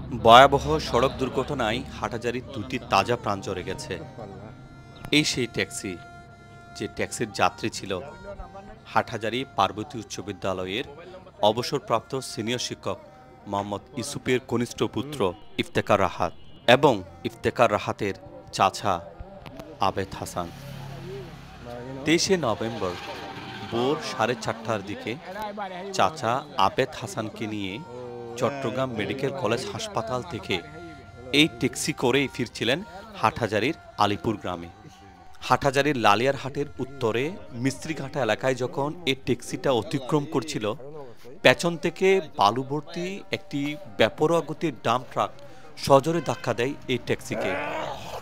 ভয়াবহ সড়ক দুর্ঘটনায় হাটহাজারীর দুটি তাজা প্রাণ চলে গেছে। এই সেই ট্যাক্সি, যে ট্যাক্সির যাত্রী ছিল হাটহাজারী পার্বতী উচ্চ বিদ্যালয়ের অবসরপ্রাপ্ত সিনিয়র শিক্ষক মোহাম্মদ ইউসুফের কনিষ্ঠ পুত্র ইফতেখার রাহাত এবং ইফতেখার রাহাতের চাচা আবেদ হাসান। 23শে নভেম্বর ভোর 4:30টার দিকে চাচা আবেদ হাসানকে নিয়ে চট্টগ্রাম মেডিকেল কলেজ হাসপাতাল থেকে এই ট্যাক্সি করেই ফিরছিলেন হাটহাজারীর আলিপুর গ্রামে। হাটহাজারীর লালিয়ারহাটের উত্তরে মিস্ত্রিঘাটা এলাকায় যখন এই ট্যাক্সিটা অতিক্রম করছিল, পেছন থেকে বালুভর্তি একটি বেপরোয়া গতির ডাম্প ট্রাক সজোরে ধাক্কা দেয় এই ট্যাক্সিকে,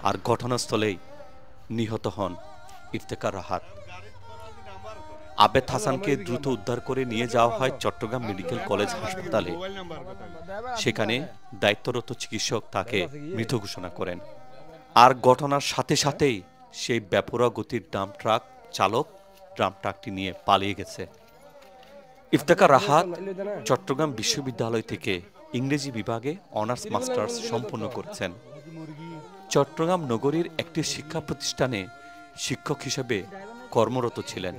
আর ঘটনাস্থলেই নিহত হন ইফতেখার রাহাত। আবেদ হাসানকে দ্রুত উদ্ধার করে নিয়ে যাওয়া হয় চট্টগ্রাম মেডিকেল কলেজ হাসপাতালে। সেখানে দায়িত্বরত চিকিৎসক তাকে মৃত ঘোষণা করেন। আর ঘটনার সাথে সাথেই সেই বেপরোয়া গতির ডাম্প ট্রাক চালক ডাম্প ট্রাকটি নিয়ে পালিয়ে গেছে। ইফতেখার রাহাত চট্টগ্রাম বিশ্ববিদ্যালয় থেকে ইংরেজি বিভাগে অনার্স মাস্টার্স সম্পন্ন করেছেন। চট্টগ্রাম নগরীর একটি শিক্ষা প্রতিষ্ঠানে শিক্ষক হিসেবে কর্মরত ছিলেন।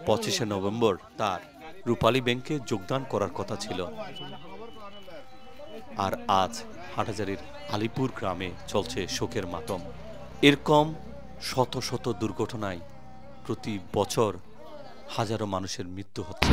25শে নভেম্বর তার রূপালী ব্যাংকে যোগদান করার কথা ছিল। আর আজ হাটহাজারীর আলিপুর গ্রামে চলছে শোকের মাতম। এরকম শত শত দুর্ঘটনায় প্রতি বছর হাজারো মানুষের মৃত্যু হচ্ছে।